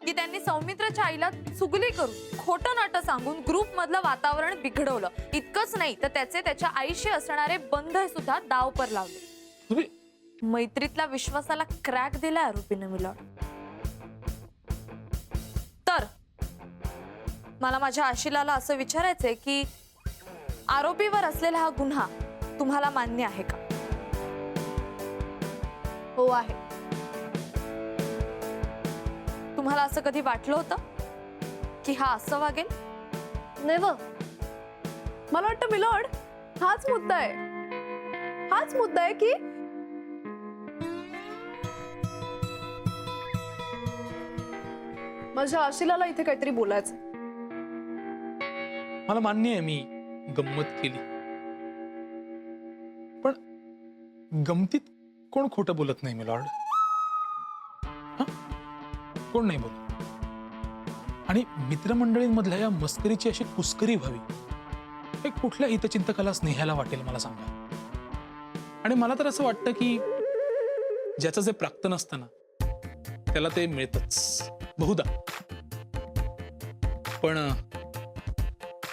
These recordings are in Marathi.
की त्यांनी सौमित्रच्या आईला चुगली करून खोटं नाटं सांगून ग्रुप मधलं वातावरण बिघडवलं. इतकंच नाही तर त्याचे त्याच्या आईशी असणारे बंध सुद्धा दावपर लावले. मैत्रीतल्या विश्वासाला क्रॅक दिला आरोपीने मिलॉर्ड. तर मला माझ्या आशिलाला असं विचारायचंय की आरोपीवर असलेला हा गुन्हा तुम्हाला मान्य आहे का? हो आहे. तुम्हाला असं कधी वाटलं होतं की हा असं वागेल? नेव्हर. मला वाटतं मिलॉर्ड हाच मुद्दा आहे. हाच मुद्दा आहे की माझ्या आशिलाला इथे काहीतरी बोलायचं. मला मान्य आहे मी गंमत केली, पण गमतीत कोण खोटं बोलत नाही मिलॉर्ड. कोण नाही बोलत. आणि मित्रमंडळींमधल्या या मस्करीची अशी कुस्करी व्हावी हे कुठल्या हितचिंतकाला स्नेहाला वाटेल मला सांगा. आणि मला तर असं वाटतं की ज्याचं जे प्राक्तन असतं ना त्याला ते मिळतच बहुधा. पण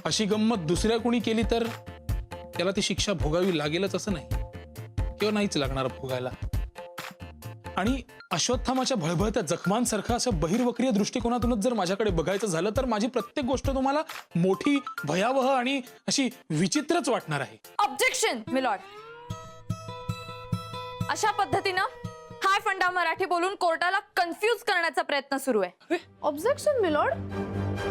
अशी गंमत दुसऱ्या कोणी केली तर त्याला ती शिक्षा भोगावी लागेलच असं नाही, किंवा नाहीच लागणार भोगायला. आणि अश्वत्थामाच्या भळभळत्या जखमांसारखं असं बहिर्वक्रीय दृष्टिकोनातूनच जर माझ्याकडे बघायचं झालं तर माझी प्रत्येक गोष्ट तुम्हाला मोठी, भयावह आणि अशी विचित्रच वाटणार आहे. Objection milord. अशा पद्धतीनं हाय फंडा मराठी बोलून कोर्टाला कन्फ्यूज करण्याचा प्रयत्न सुरू आहे. Objection milord.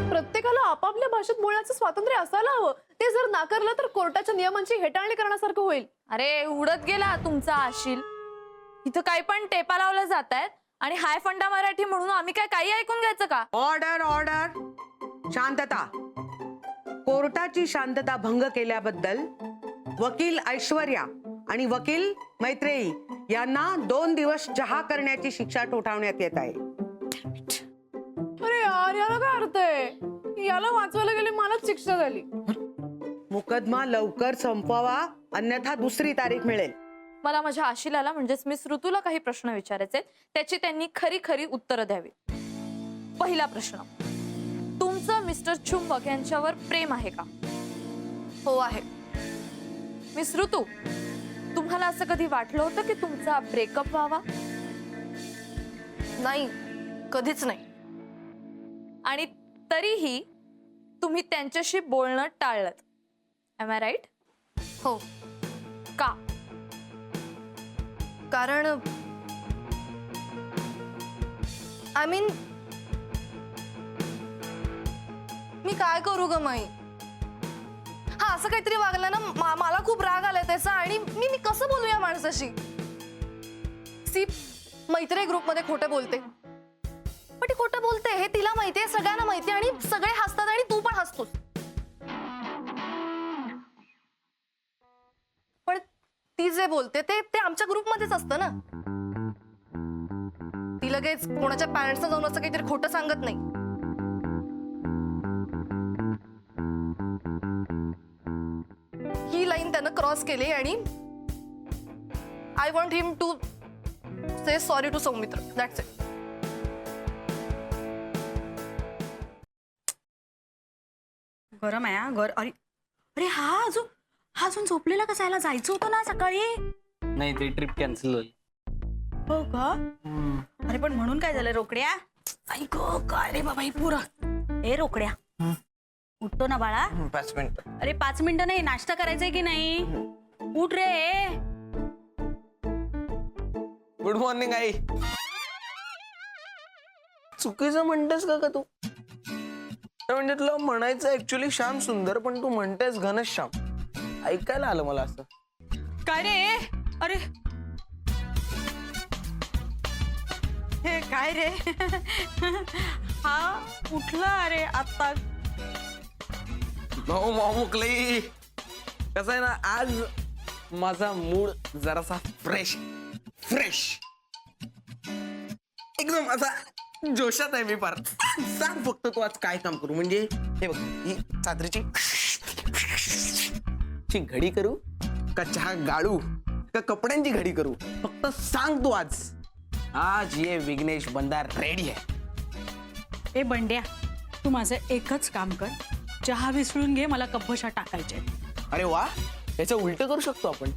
प्रत्येकाला आपापल्या भाषेत बोलण्याचं स्वातंत्र्य असायला हवं. ते जर नाकारलं तर कोर्टाच्या नियमांची हेटाळणी करण्यासारखं होईल. अरे उडत गेला तुमचा आशिल. इथं काही पण टेपा लावल्या जात आहेत आणि हाय फंडा मराठी म्हणून आम्ही काय काही ऐकून घ्यायचं का? Order order. शांतता. कोर्टाची शांतता भंग केल्याबद्दल वकील ऐश्वर्या आणि वकील मैत्रेयी यांना 2 दिवस चहा करण्याची शिक्षा ठोठावण्यात येत आहे. अरे यार, याला काय अर्थ आहे? याला वाचवायला गेले मलाच शिक्षा झाली. मुकदमा लवकर संपवावा, अन्यथा दुसरी तारीख मिळेल. मला माझ्या आशिलाला म्हणजेच मिस ऋतूला काही प्रश्न विचारायचे, त्याची त्यांनी खरी खरी उत्तरं द्यावी. पहिला प्रश्न, तुमचं मिस्टर चुंबक यांच्यावर प्रेम आहे का? हो आहे. मिस ऋतू, तुम्हाला असं कधी वाटलं होतं की तुमचा ब्रेकअप व्हावा? नाही, कधीच नाही. आणि तरीही तुम्ही त्यांच्याशी बोलणं टाळलं. Am I right? हो. का? कारण आय मीन मी काय करू ग माई? हा असं काहीतरी वागलं ना, मला खूप राग आलाय त्याचा. आणि मी कसं बोलू या माणसाशी? सी मैत्री ग्रुप मध्ये खोटं बोलते, पण ती खोटं बोलते हे तिला माहितीये, सगळ्यांना माहितीये, आणि सगळे हसतात आणि तू पण हसतोस. पण ती जे बोलते ते आमच्या ग्रुपमध्येच असतं ना. ती लगेच कोणाच्या पॅरेंट्सना जाऊन असं काहीतरी खोटं सांगत नाही. ही लाईन त्यानं क्रॉस केली आणि I want him to say sorry to Soumitra. That's it. गरम आहे घर. अरे अरे हा अजून झोपलेला कसा? याला जायचं होतं ना सकाळी. नाही ते ट्रिप कॅन्सल होईल. हो का? अरे पण म्हणून काय झालं रोकड्या? ऐक काय रे बाबा ही पुरं. ए रोकड्या, उठतो ना बाळा? 5 मिनिट. अरे 5 मिनिटं नाही, नाश्ता करायचंय की नाही? उठ रे. Good morning I. चुकीचं म्हणतेस का तू? म्हणजे तुला म्हणायचं ऍक्च्युली श्याम सुंदर, पण तू म्हणतेस घनश्याम. ऐकायला आलं मला असं. काय रे? अरे हे काय रे? हा उठला अरे आता. भाऊ मामुकली कसं आहे ना, आज माझा मूड जरासा फ्रेश एकदम असा जोशात आहे मी फार. सांग फक्त तू आज काय काम करू? म्हणजे हे बघ, ही चादरीची घडी करू का चहा गाळू का कपड्यांची घडी करू? फक्त सांग तू. आज ये विघ्नेश बंदा रेडी आहे. ए बंड्या, तू माझं एकच काम कर, चहा विसळून घे, मला कपबशा टाकायचे. अरे वा, याचं उलट करू शकतो आपण.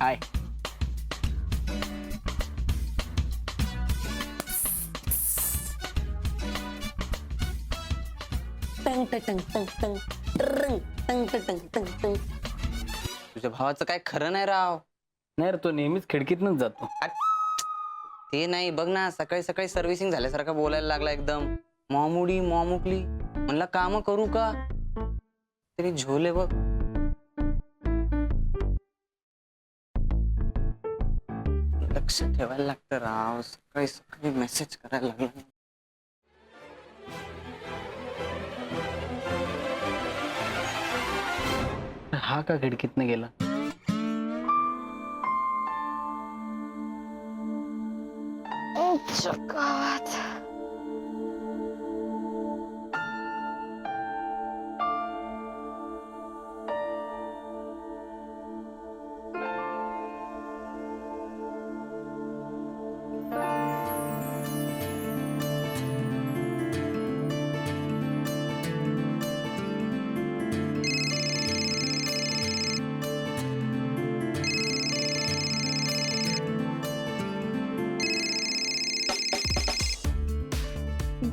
हाय. तुझ्या भावाचं काय खरं नाही राव. नाही रे, तो नेहमीच खिडकीतनच जातो. ते नाही बघ ना, सकाळी सकाळी सर्व्हिसिंग झाल्यासारखा बोलायला लागला एकदम. मॉमुडी मॉमुकली. म्हणलं काम करू का तरी झोले बघ. लक्ष ठेवायला लागतं राव. सकाळी सकाळी मेसेज करायला लागला. हा का खिडकीतनं गेला?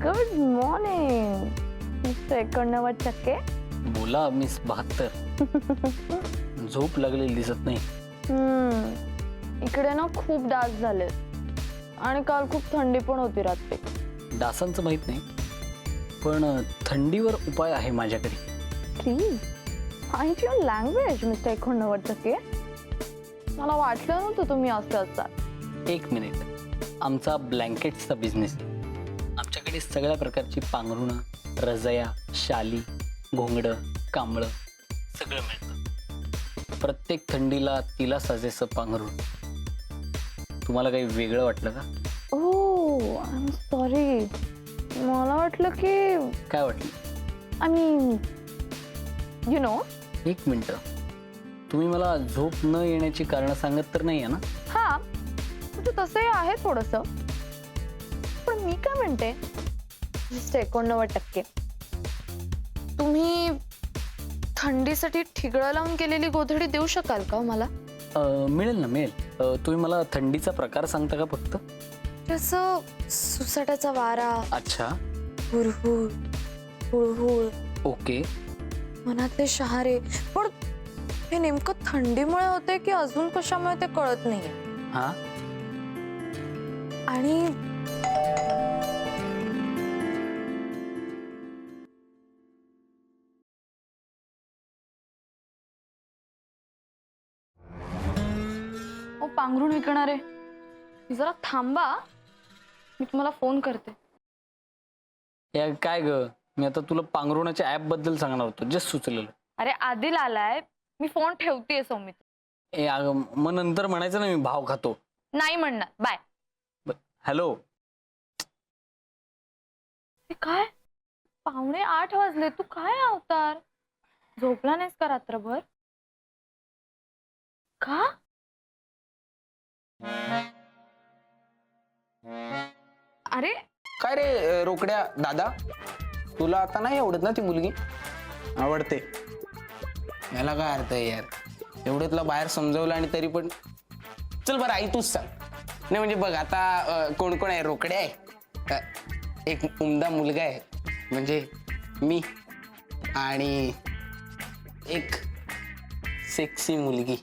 गुड मॉर्निंग मिस्टर 89 बोला मिस 72. झोप लागलेली दिसत नाही. इकडे ना खूप डास झाले आणि काल खूप थंडी पण होती रात्री. डासांचं माहित नाही, पण थंडीवर उपाय आहे माझ्याकडे. Please find your language mister 89. मला वाटलं नव्हतं तुम्ही असं असतात. एक मिनिट. आमचा ब्लँकेट्सचा बिझनेस. आमच्याकडे सगळ्या प्रकारची पांघरुणं, रजया, शाली, घोंगडं, कांबळं सगळं मिळतं. प्रत्येक थंडीला तिला साजेसं पांघरुण. तुम्हाला काही वेगळं वाटलं का? ओह आय एम सॉरी. मला वाटलं की काय वाटलं? I mean you know. एक मिनिट. तुम्ही मला झोप न येण्याची कारणं सांगत तर नाही आहे ना? हा म्हणजे तसंही आहे थोडंसं, पण मी काय म्हणते मिस्टर 89, तुम्ही थंडीसाठी ठिगळं लावून केलेली गोधडी देऊ शकाल का मला? मिळेल ना, मिळेल. तुम्ही मला थंडीचा प्रकार सांगता का फक्त? जसं सुसाटाचा वारा, अच्छा, हुरहुर हुळहुळ, ओके. मनातले शहारे. पण हे नेमकं थंडीमुळे होते की अजून कशामुळे ते कळत नाहीये. हा, आणि ओ पांघरुण विकणारे, जरा थांबा, मी तुम्हाला फोन करते. या काय ग, मी आता तुला पांघरुणाच्या ऍप बद्दल सांगणार होतो, जस्ट सुचलेलं. अरे आदिल आलाय, मी फोन ठेवतेय सौमित. ए अगं, मग नंतर म्हणायचं ना मी भाव खातो. नाही म्हणणार, बाय. हॅलो. काय 7:45 वाजले, तू काय अवतार? झोपला नाहीस का रात्रभर? का? अरे काय रे रोकड्या दादा, तुला आता नाही आवडत ना ती मुलगी? आवडते. याला काय अर्थ आहे यार? एवढं तुला बाहेर समजवलं आणि तरी पण. चल बरं आई तूच सांग. नाही म्हणजे बघ आता कोण कोण आहे? रोकड्या आहे, एक उमदा मुलगा आहे म्हणजे मी, आणि एक सेक्सी मुलगी.